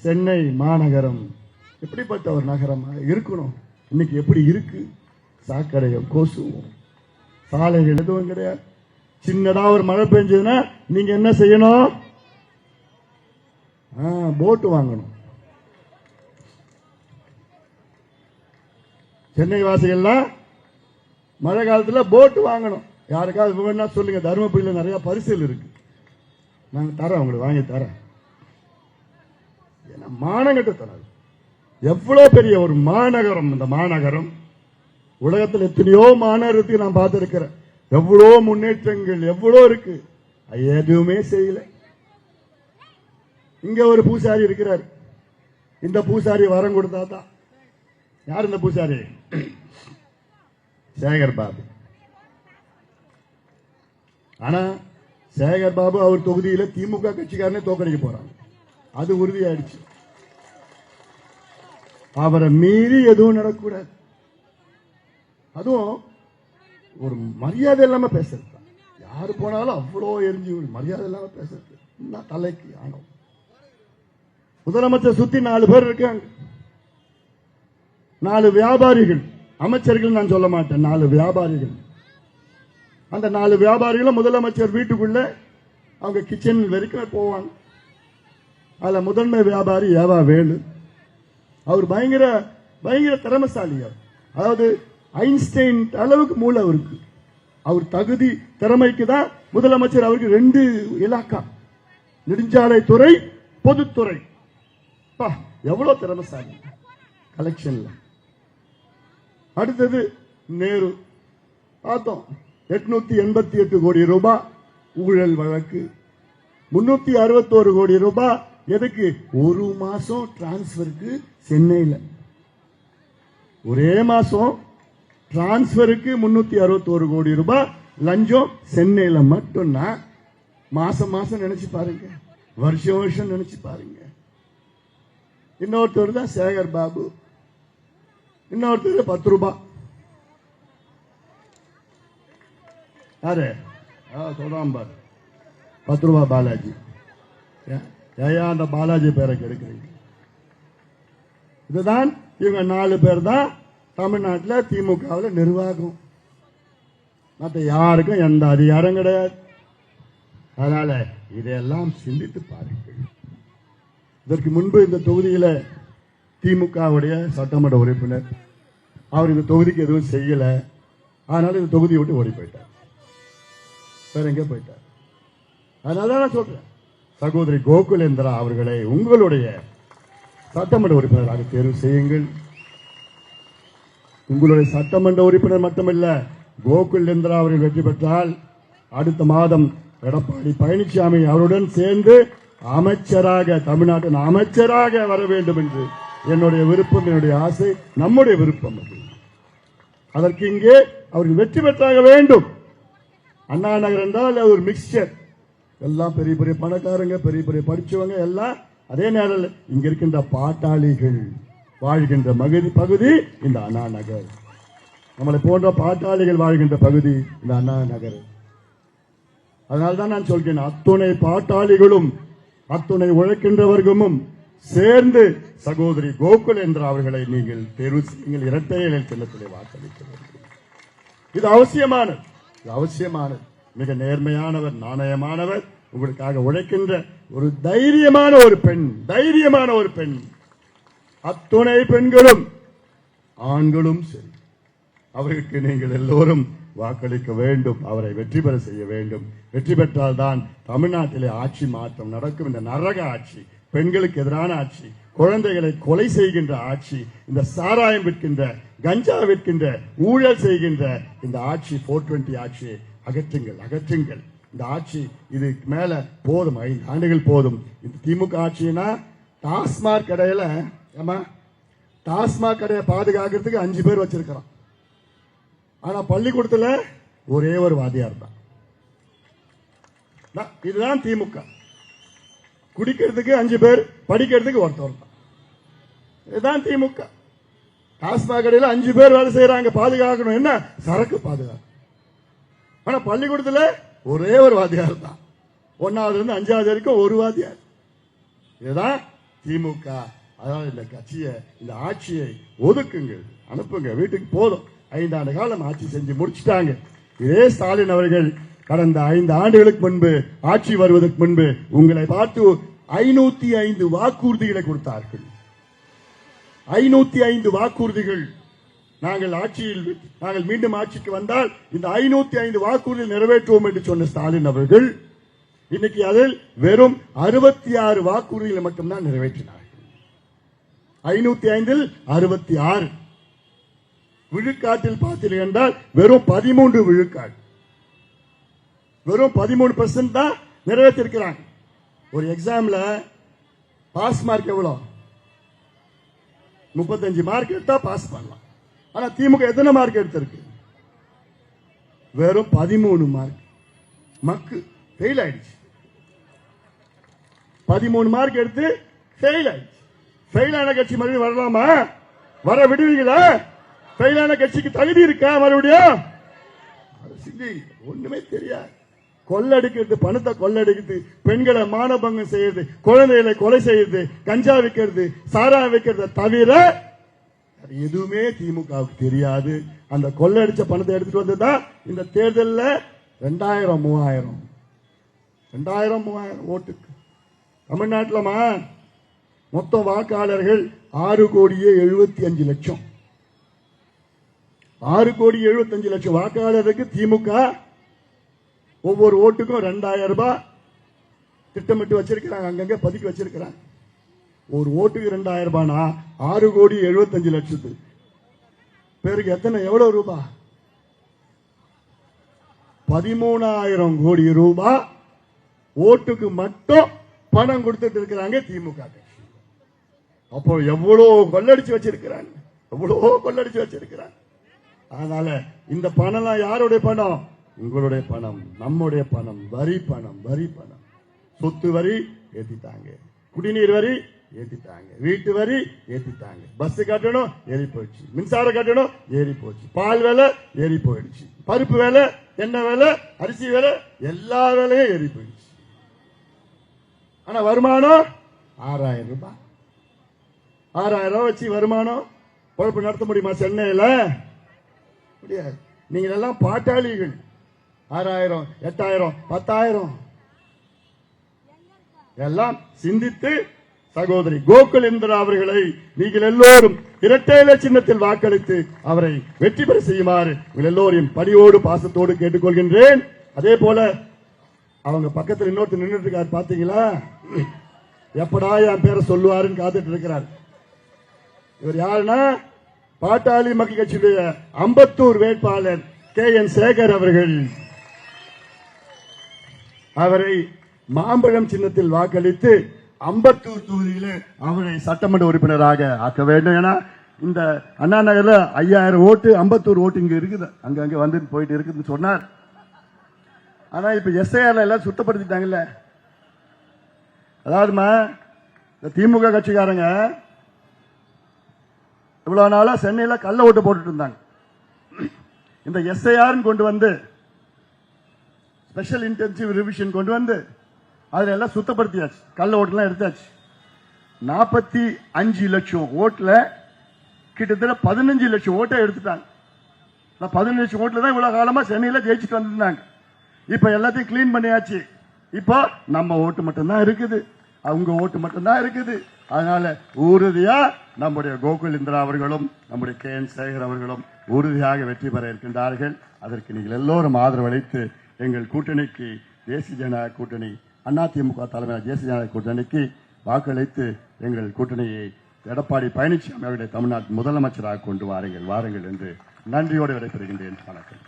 சென்னை மாநகரம் எப்படிப்பட்ட ஒரு நகரமா இருக்கணும்? இன்னைக்கு எப்படி இருக்கு? சாக்கடையும் கொசுவும் சாலைகள் எதுவும் கிடையாது. சின்னதா ஒரு மழை பெஞ்சதுன்னா நீங்க என்ன செய்யணும்? போட்டு வாங்கணும். சென்னை வாசிகள்லாம் மழை காலத்தில் போட்டு வாங்கணும். யாருக்காவது வேணா சொல்லுங்க. தருமபுரியில் நிறைய பரிசல் இருக்கு, நாங்க தரோம், உங்களுக்கு வாங்கி தரேன். மாநகர தராது. எவ்வளவு பெரிய ஒரு மாநகரம் இந்த மாநகரம். உலகத்தில் எத்தனையோ மாநகரத்துக்கு நான் பார்த்திருக்கிறேன். எவ்வளோ முன்னேற்றங்கள் எவ்வளோ இருக்கு, எதுவுமே செய்யல. இங்க ஒரு பூசாரி இருக்கிறார். இந்த பூசாரி வரம் கொடுத்தா தான். யார் இந்த பூசாரி? சேகர் பாபு. ஆனா சேகர் பாபு அவர் தொகுதியில திமுக கட்சிக்காரனே தோக்கடிக்க போறாங்க, அது உறுதியாயிடுச்சு. அவரை மீறி எதுவும் நடக்கூடாது. அதுவும் ஒரு மரியாதை இல்லாம பேசுறது. யாரு போனாலும் அவ்வளோ எரிஞ்சு மரியாதை இல்லாம பேசுறது தலைக்கு ஆனோம். முதலமைச்சர் சுத்தி 4 பேர் இருக்காங்க. 4 வியாபாரிகள், அமைச்சர்கள் நான் சொல்ல மாட்டேன், 4 வியாபாரிகள். அந்த 4 வியாபாரிகளும் முதலமைச்சர் வீட்டுக்குள்ள அவங்க கிச்சன் வரைக்கும் போவாங்க. அதுல முதன்மை வியாபாரி ஏவா வேலு. அவர் பயங்கர பயங்கர திறமைசாலி. அதாவது ஐன்ஸ்டைன் அளவுக்கு மூளை அவருக்கு. அவர் தகுதி திறமைக்கு தான் முதலமைச்சர் அவருக்கு 2 இலாக்கா, நெடுஞ்சாலை துறை, பொதுத்துறை. எவ்வளவு திறமைசாலி கலெக்ஷன்ல. அடுத்தது நேரு. பார்த்தோம் 888 கோடி ரூபாய் ஊழல் வழக்கு, 361 கோடி ரூபாய் எதுக்கு? ஒரு மாசம் டிரான்ஸ்பருக்கு சென்னையில். ஒரே மாசம் டிரான்ஸ்பருக்கு 361 கோடி ரூபாய் லஞ்சம் சென்னையில் மட்டும்னா மாசம் மாசம் நினைச்சு பாருங்க, வருஷம் வருஷம் நினைச்சு பாருங்க. இன்னொருத்தர் தான் சேகர் பாபு. இன்னொருத்தர் 10 ரூபாய். யாரு சொல்றான் பாரு, 10 ரூபாய் பாலாஜி. ஏன் அந்த பாலாஜி பேரை கெடுக்கிறீங்க? இதுதான் இவங்க 4 பேர் தான் தமிழ்நாட்டில் திமுகவில் நிர்வாகம். மற்ற யாருக்கும் எந்த அதிகாரம் கிடையாது. அதனால இதையெல்லாம் சிந்தித்து பாருங்கள். இதற்கு முன்பு இந்த தொகுதியில் திமுகவுடைய சட்டமன்ற உறுப்பினர், அவர் இந்த தொகுதிக்கு எதுவும் செய்யல. அதனால இந்த தொகுதியை விட்டு ஓடி போயிட்டார், வேற எங்க போயிட்டார். அதனால நான் சொல்றேன், சகோதரி கோகுலேந்திரா அவர்களை உங்களுடைய சட்டமன்ற உறுப்பினராக தேர்வு செய்யுங்கள். உங்களுடைய சட்டமன்ற உறுப்பினர் மட்டுமல்ல, கோகுலேந்திரா அவர்கள் வெற்றி பெற்றால் அடுத்த மாதம் எடப்பாடி பழனிசாமி அவருடன் சேர்ந்து அமைச்சராக, தமிழ்நாட்டின் அமைச்சராக வர வேண்டும் என்று என்னுடைய விருப்பம், என்னுடைய ஆசை, நம்முடைய விருப்பம். அதற்கு இங்கே அவர்கள் வெற்றி பெற்றாக வேண்டும். அண்ணா நகர் என்றால் அது ஒரு மிக்சர். எல்லாம் பெரிய பெரிய பணக்காரங்க, பெரிய பெரிய படிச்சவங்க எல்லாம். அதே நேரம் இங்க இருக்கின்ற பாட்டாளிகள் வாழ்கின்ற பகுதி இந்த அண்ணா நகர். நம்மளை போன்ற பாட்டாளிகள் வாழ்கின்ற பகுதி இந்த அண்ணா நகர். அதனால்தான் நான் சொல்கிறேன், அத்துணை பாட்டாளிகளும் அத்துணை உழைக்கின்றவர்களும் சேர்ந்து சகோதரி கோகுலேந்திரா அவர்களை நீங்கள் தேர்வு செய்யுங்கள். இரட்டை இலை சின்னத்திலே வாக்களிக்க வேண்டும். இது அவசியமானது, அவசியமானது. மிக நேர்மையானவர், நாணயமானவர், உங்களுக்காக உழைக்கின்ற ஒரு தைரியமான ஒரு பெண், தைரியமான ஒரு பெண். அத்துணை பெண்களும் ஆண்களும் சரி, அவருக்கு நீங்கள் எல்லோரும் வாக்களிக்க வேண்டும். அவரை வெற்றி பெற செய்ய வேண்டும். வெற்றி பெற்றால் தான் தமிழ்நாட்டிலே ஆட்சி மாற்றம் நடக்கும். இந்த நரக ஆட்சி, பெண்களுக்கு எதிரான ஆட்சி, குழந்தைகளை கொலை செய்கின்ற ஆட்சி, இந்த சாராயம் விற்கின்ற, கஞ்சா விற்கின்ற, ஊழல் செய்கின்ற இந்த ஆட்சி, 420 ஆட்சியை அகற்றுங்கள், அகற்றுங்கள். இந்த ஆட்சி இது மேல போதும், 5 ஆண்டுகள் போதும். இந்த திமுக ஆட்சினா டாஸ்மாக் கடையில, டாஸ்மாக் கடையை பாதுகாக்கிறதுக்கு 5 பேர் வச்சிருக்கிறான். ஆனா பள்ளிக்கூடத்துல ஒரே ஒரு வாத்தியார் தான். இதுதான் திமுக. குடிக்கிறதுக்கு 5 பேர், படிக்கிறதுக்கு ஒருத்தர் தான். இதுதான் திமுக. டாஸ்மாக் கடையில் 5 பேர் வேலை செய்யறாங்க, பாதுகாக்கணும். என்ன? சரக்கு பாதுகாப்பு. ஆனா பள்ளிக்கூடத்துல ஒரே ஒரு வாத்தியார் தான். 1வது இருந்து 5வது வரைக்கும் ஒரு வாத்தியார். இதுதான் திமுக அதாவது இந்த கட்சியை இந்த ஆட்சியை ஒதுக்குங்கள், அனுப்புங்க வீட்டுக்கு. போதும், 5 ஆண்டு காலம் ஆட்சி செஞ்சு முடிச்சுட்டாங்க. இதே ஸ்டாலின் அவர்கள் கடந்த 5 ஆண்டுகளுக்கு முன்பு ஆட்சி வருவதற்கு முன்பு உங்களை பார்த்து 505 வாக்குறுதிகளை கொடுத்தார்கள். 505 வாக்குறுதிகள். நாங்கள் மீண்டும் ஆட்சிக்கு வந்தால் இந்த 505 வாக்குறுதிகள் நிறைவேற்றுவோம் என்று சொன்ன ஸ்டாலின் அவர்கள் இன்னைக்கு அதில் வெறும் 66 வாக்குறுதிகளை மட்டும்தான் நிறைவேற்றினார்கள். 505 66 விழுக்காட்டில் பார்த்தீர்கள் என்றால் வெறும் 13 விழுக்காடு, வெறும் 13% தான் நிறைவேற்றிருக்கிறாங்க. ஒரு எக்ஸாம்ல பாஸ் மார்க் எவ்வளவு? 35 மார்க் எடுத்தா பாஸ் பண்ணலாம். ஆனா திமுக எத்தனை மார்க் எடுத்திருக்கு? வெறும் 13 மார்க். மக்கு ஃபெயில் ஆயிடுச்சு. 13 மார்க் எடுத்து ஃபெயில் ஆயிடுச்சு. ஃபெயில் ஆன கட்சி மறுபடியும் வரலாமா? வர விடுவீங்களா? ஃபெயில் ஆன கட்சிக்கு தகுதி இருக்கா மறுபடியும்? ஒண்ணுமே தெரியாது. கொள்ளடிக்கிறது, பணத்தை கொள்ளடிக்கிறது, பெண்களை மானபங்கம் செய்யறது, குழந்தைகளை கொலை செய்யறது, கஞ்சா வைக்கிறது, சாராயம் வைக்கிறத தவிர எதுவுமே திமுகவுக்கு தெரியாது. அந்த கொள்ளடிச்ச பணத்தை எடுத்துட்டு வந்ததுதான் இந்த தேர்தலில் 2000 3000 ஓட்டுக்கு. தமிழ்நாட்டிலமா மொத்த வாக்காளர்கள் 6,75,00,000. 6,75,00,000 வாக்காளருக்கு திமுக ஒவ்வொரு ஓட்டுக்கும் 2000 ரூபாய் திட்டமிட்டு வச்சிருக்கிறாங்க, அங்கங்க பதுக்கி வச்சிருக்கிறாங்க. ஒரு ஓட்டுக்கு 2000 ரூபாய்னா 6,75,00,000 பேருக்கு எவ்வளவு ரூபாய்? 13,000 கோடி ரூபாய் ஓட்டுக்கு மட்டும் பணம் கொடுத்துட்டு இருக்கிறாங்க திமுக கட்சி. அப்போ எவ்வளவு கொள்ளடிச்சு வச்சிருக்கிறாங்க, எவ்வளவோ கொள்ளடிச்சு வச்சிருக்கிறாங்க. அதனால இந்த பணம் யாருடைய பணம்? உங்களுடைய பணம், நம்முடைய பணம், வரி பணம். சொத்து வரி ஏத்திட்டாங்க, குடிநீர் வரி ஏத்திட்டாங்க, வீட்டு வரி ஏத்திட்டாங்க, பஸ் கட்டணும் ஏறி போயிடுச்சு, மின்சார கட்டணும் ஏறி போச்சு, பால் விலை ஏறி போயிடுச்சு, பருப்பு விலை, எண்ணெய் விலை, அரிசி விலை, எல்லா விலையும் ஏறி போயிடுச்சு. ஆனா வருமானம் 6,000 ரூபாய். 6,000 ரூபாய் வச்சு வருமானம் பொழப்பு நடத்த முடியுமா சென்னையில? முடியாது. நீங்க எல்லாம் பாட்டாளிகள். 6,000 8,000 10,000 எல்லாம் சிந்தித்து சகோதரி கோகுல் இந்திரா அவர்களை நீங்கள் எல்லோரும் இரட்டை இலை சின்னத்தில் வாக்களித்து அவரை வெற்றி பெற செய்யுமாறு உங்கள் எல்லோரையும் பணியோடு பாசத்தோடு கேட்டுக்கொள்கின்றேன். அதே போல அவங்க பக்கத்தில் இன்னொருத்தர் நின்றுட்டு இருக்காரு, பாத்தீங்களா? எப்படா என் பேரை சொல்லுவாருன்னு காத்துட்டு இருக்கிறார். இவர் யாருன்னா பாட்டாளி மக்கள் கட்சியுடைய அம்பத்தூர் வேட்பாளர் KN சேகர் அவர்கள். அவரை மாம்பழம் சின்னத்தில் வாக்களித்து அம்பத்தூர் தொகுதியில் அவரை சட்டமன்ற உறுப்பினராக ஆக்க வேண்டும். ஏன்னா இந்த அண்ணா நகர்ல 5000 ஓட்டு, அம்பத்தூர் ஓட்டு இங்க இருக்குது, அங்க வந்து போயிட்டு இருக்குன்னு சொன்னார். ஆனா இப்ப SIR எல்லாம் சுத்தப்படுத்திட்டாங்கல்ல. அதாவதுமா இந்த திமுக கட்சிக்காரங்க இவ்வளவு நாளா சென்னையில கள்ள ஓட்டு போட்டுட்டு இருந்தாங்க. இந்த SIR கொண்டு வந்து ஸ்பெஷல் இன்டென்சிவ் ரிவிஷன் கொண்டு வந்து அதுல எல்லாம் சுத்தப்படுத்தியாச்சு, கள்ள ஓட்டுலாம் எடுத்தாச்சு. 45 லட்சம் ஓட்டுல கிட்டத்தட்ட 15 லட்சம் ஓட்டை எடுத்துட்டாங்க. 15 லட்சம் ஓட்டுல தான் இவ்வளவு காலமா சென்னையில ஜெயிச்சுட்டு வந்திருந்தாங்க. இப்ப எல்லாத்தையும் கிளீன் பண்ணியாச்சு. இப்போ நம்ம ஓட்டு மட்டும்தான் இருக்குது, அவங்க ஓட்டு மட்டும்தான் இருக்குது. அதனால உறுதியா நம்முடைய கோகுல் இந்திரா அவர்களும் நம்முடைய KN சேகர் அவர்களும் உறுதியாக வெற்றி பெற இருக்கின்றார்கள். அதற்கு நீங்கள் எல்லோரும் ஆதரவு அளித்து எங்கள் கூட்டணிக்கு, தேசிய ஜனநாயக கூட்டணி, அதிமுக தலைமையிலான தேசிய ஜனநாயக கூட்டணிக்கு வாக்களித்து எங்கள் கூட்டணியை எடப்பாடி பழனிசாமி அவர்களை தமிழ்நாட்டின் முதலமைச்சராக கொண்டு வாருங்கள் என்று நன்றியோடு விடைபெறுகின்றேன். வணக்கம்.